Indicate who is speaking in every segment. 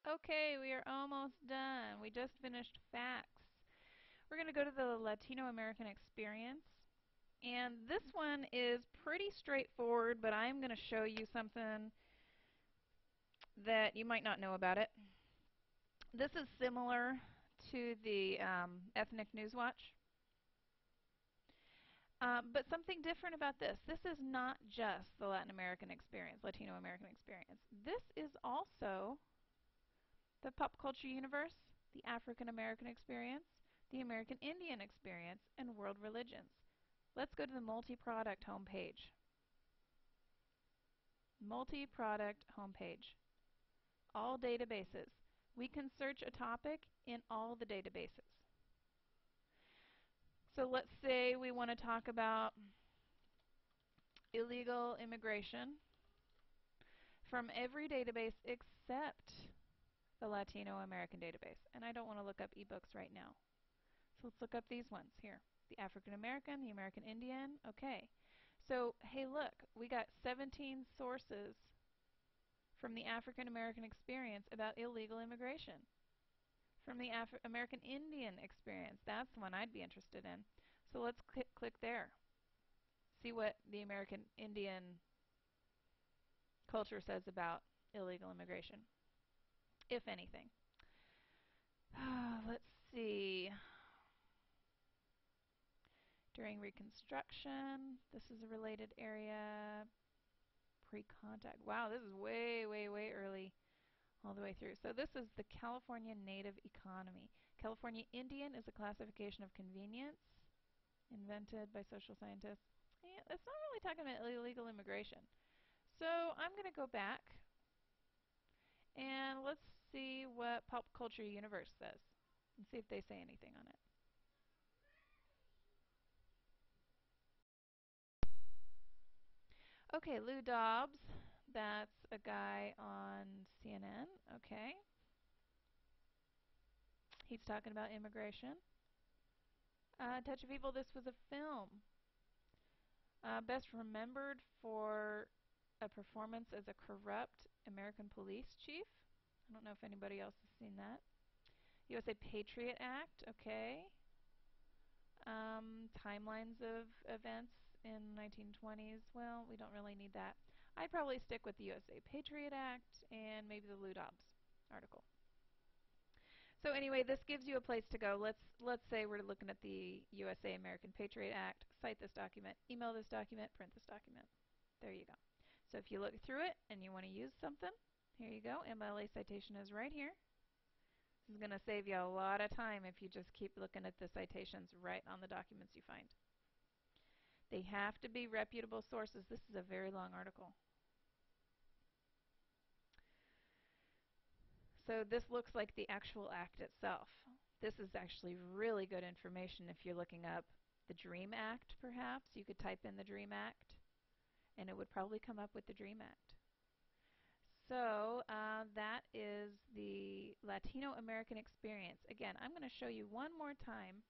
Speaker 1: Okay, we are almost done. We just finished facts. We're going to go to the Latino American experience. And this one is pretty straightforward, but I'm going to show you something that you might not know about it. This is similar to the Ethnic News Watch. But something different about this. This is not just the Latin American experience, Latino American experience. This is also the pop culture universe, the African American experience, the American Indian experience, and world religions. Let's go to the multi-product homepage. Multi-product homepage. All databases. We can search a topic in all the databases. So let's say we want to talk about illegal immigration from every database except the Latino American database. And I don't want to look up ebooks right now. So let's look up these ones here. The African American, the American Indian. Okay. So, hey, look, we got 17 sources from the African American experience about illegal immigration. From the American Indian experience, that's the one I'd be interested in. So let's click there. See what the American Indian culture says about illegal immigration, if anything. Let's see. During Reconstruction, this is a related area. Pre-contact. Wow, this is way, way, way early, all the way through. So this is the California Native Economy. California Indian is a classification of convenience invented by social scientists. Yeah, it's not really talking about illegal immigration. So I'm going to go back and let's see what Pop Culture Universe says and see if they say anything on it. Okay, Lou Dobbs, that's a guy on CNN. Okay. He's talking about immigration. Touch of Evil, this was a film. Best remembered for a performance as a corrupt American police chief. I don't know if anybody else has seen that. USA Patriot Act, okay. Timelines of events in the 1920s, well, we don't really need that. I'd probably stick with the USA Patriot Act and maybe the Lou Dobbs article. So anyway, this gives you a place to go. Let's say we're looking at the USA American Patriot Act, cite this document, email this document, print this document. There you go. So if you look through it and you want to use something, here you go. MLA citation is right here. This is going to save you a lot of time if you just keep looking at the citations right on the documents you find. They have to be reputable sources. This is a very long article. So this looks like the actual act itself. This is actually really good information if you're looking up the DREAM Act, perhaps. You could type in the DREAM Act, and it would probably come up with the DREAM Act. So that is the Latino American experience. Again, I'm going to show you one more time.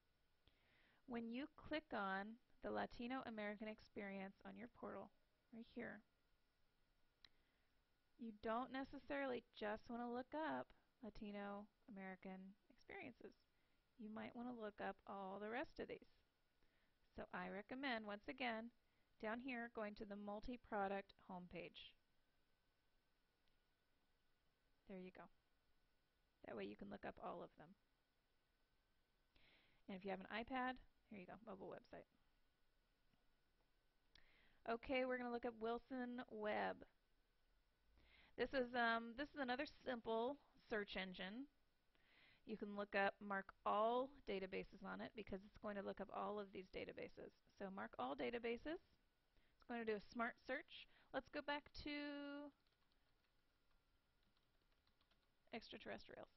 Speaker 1: When you click on the Latino American experience on your portal, right here, you don't necessarily just want to look up Latino American experiences. You might want to look up all the rest of these. So I recommend, once again, down here going to the multi-product homepage. There you go. That way you can look up all of them. And if you have an iPad, here you go, mobile website. Okay, we're going to look at Wilson Web. This is another simple search engine. You can look up mark all databases on it because it's going to look up all of these databases. So mark all databases. It's going to do a smart search. Let's go back to extraterrestrials.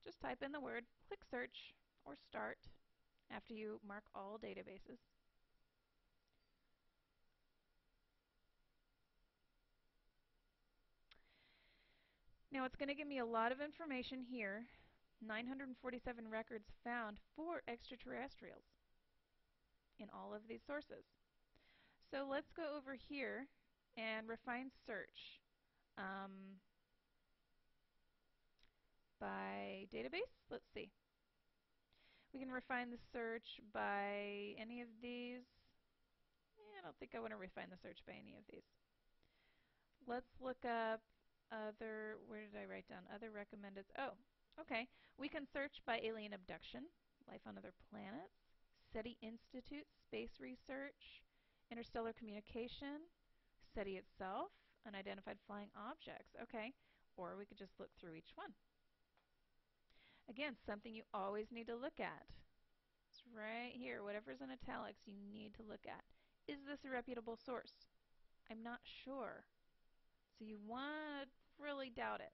Speaker 1: Just type in the word, click search or start after you mark all databases. Now it's going to give me a lot of information here. 947 records found for extraterrestrials in all of these sources. So let's go over here and refine search. by database. Let's see. We can refine the search by any of these. I don't think I want to refine the search by any of these. Let's look up other, where did I write down? Other recommended, oh, okay. We can search by alien abduction, life on other planets, SETI Institute, space research, interstellar communication, SETI itself, unidentified flying objects. Okay, or we could just look through each one. Again, something you always need to look at. It's right here. Whatever's in italics, you need to look at. Is this a reputable source? I'm not sure. So you want to really doubt it.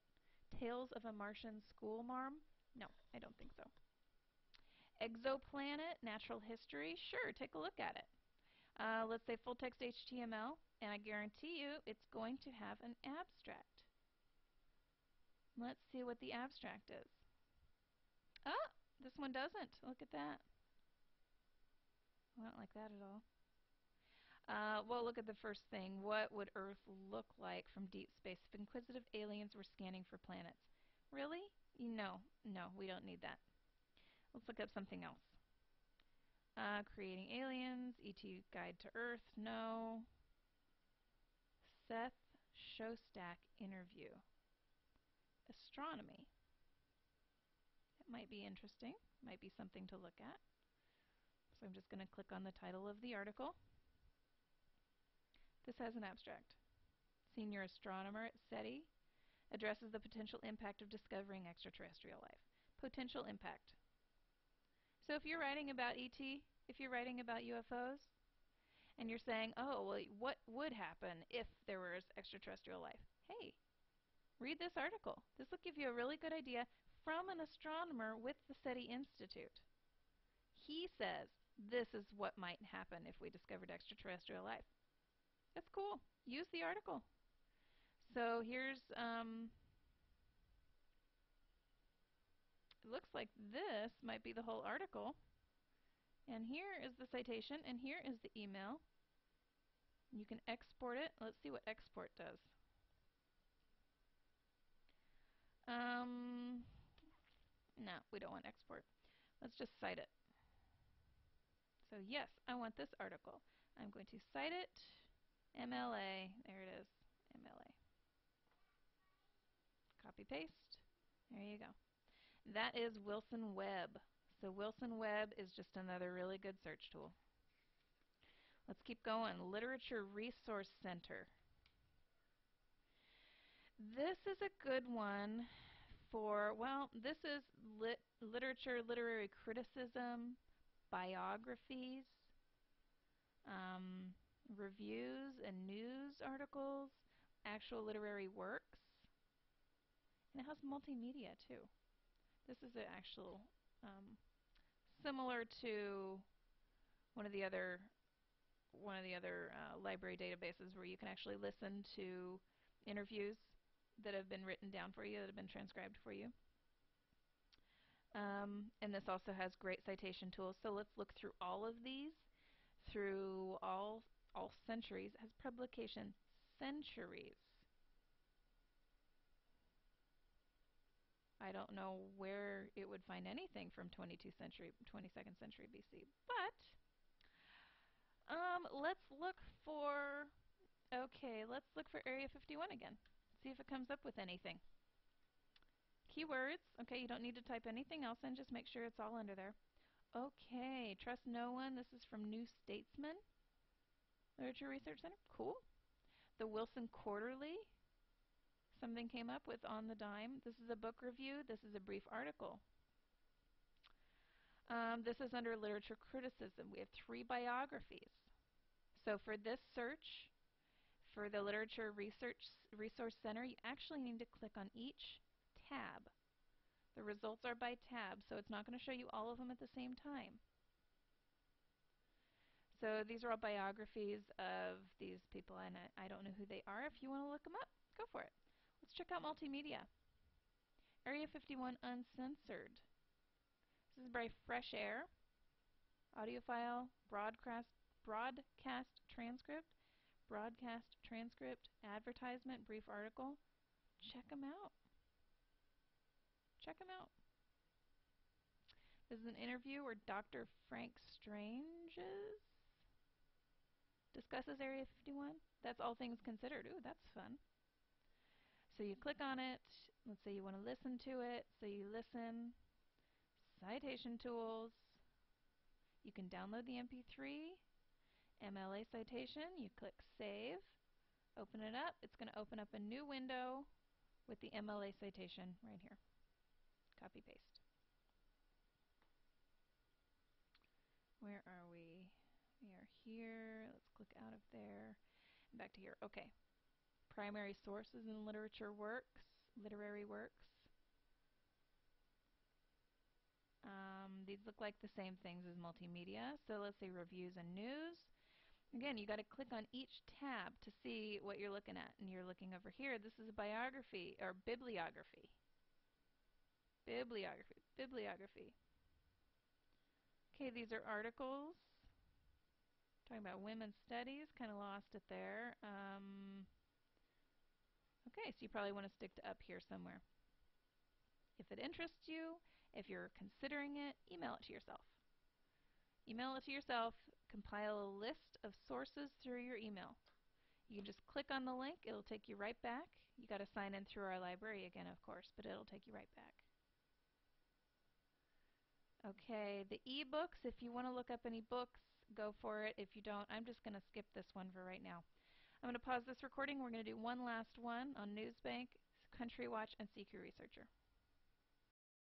Speaker 1: Tales of a Martian Schoolmarm? No, I don't think so. Exoplanet, natural history? Sure, take a look at it. Let's say full text HTML, and I guarantee you it's going to have an abstract. Let's see what the abstract is. Oh, this one doesn't. Look at that. I don't like that at all. Well, look at the first thing. What would Earth look like from deep space if inquisitive aliens were scanning for planets? Really? No, we don't need that. Let's look up something else. Creating aliens, ET Guide to Earth, no. Seth Shostak interview. Astronomy. That might be interesting. Might be something to look at. So I'm just going to click on the title of the article. This has an abstract. Senior astronomer at SETI addresses the potential impact of discovering extraterrestrial life. Potential impact. So if you're writing about ET, if you're writing about UFOs, and you're saying, oh, well, what would happen if there was extraterrestrial life? Hey, read this article. This will give you a really good idea from an astronomer with the SETI Institute. He says this is what might happen if we discovered extraterrestrial life. That's cool. Use the article. So here's, it looks like this might be the whole article. And here is the citation, and here is the email. You can export it. Let's see what export does. No, we don't want export. Let's just cite it. So yes, I want this article. I'm going to cite it. MLA. There it is. MLA. Copy paste. There you go. That is Wilson Web. So Wilson Web is just another really good search tool. Let's keep going. Literature Resource Center. This is a good one for, well, this is literature, literary criticism, biographies, reviews and news articles, actual literary works, and it has multimedia too. This is an actual, similar to one of the other library databases where you can actually listen to interviews that have been written down for you, that have been transcribed for you. And this also has great citation tools. So let's look through all of these, through all centuries. It has publication centuries. I don't know where it would find anything from 22nd century BC, but let's look for, okay, let's look for Area 51 again. See if it comes up with anything. Keywords, okay, you don't need to type anything else in, just make sure it's all under there. Okay, Trust No One, this is from New Statesman Literature Research Center, cool. The Wilson Quarterly, something came up with on the dime. This is a book review, this is a brief article. This is under literature criticism. We have 3 biographies. So for this search, for the Literature Resource Center, you actually need to click on each tab. The results are by tab, so it's not going to show you all of them at the same time. So these are all biographies of these people, and I don't know who they are. If you want to look them up, go for it. Let's check out multimedia. Area 51 Uncensored. This is by Fresh Air. Audio file, broadcast transcript, advertisement, brief article. Check them out. check them out. This is an interview where Dr. Frank Stranges discusses Area 51. That's All Things Considered. Ooh, that's fun. So you click on it. Let's say you want to listen to it. So you listen. Citation tools. You can download the MP3. MLA citation. You click Save. Open it up. It's going to open up a new window with the MLA citation right here. Copy paste. Where are we? We are here. Let's click out of there. And back to here. Okay. Primary sources in literature works, literary works. These look like the same things as multimedia. So let's say reviews and news. Again, you got to click on each tab to see what you're looking at. And you're looking over here. This is a biography or bibliography. Bibliography. Okay, these are articles. Talking about women's studies. Kind of lost it there. Okay, so you probably want to stick to up here somewhere. If it interests you, if you're considering it, email it to yourself. Email it to yourself, compile a list of sources through your email. You can just click on the link, it'll take you right back. You got to sign in through our library again, of course, but it'll take you right back. Okay, the e-books, if you want to look up any books, go for it. If you don't, I'm just going to skip this one for right now. I'm going to pause this recording. We're going to do one last one on Newsbank, Country Watch, and CQ Researcher.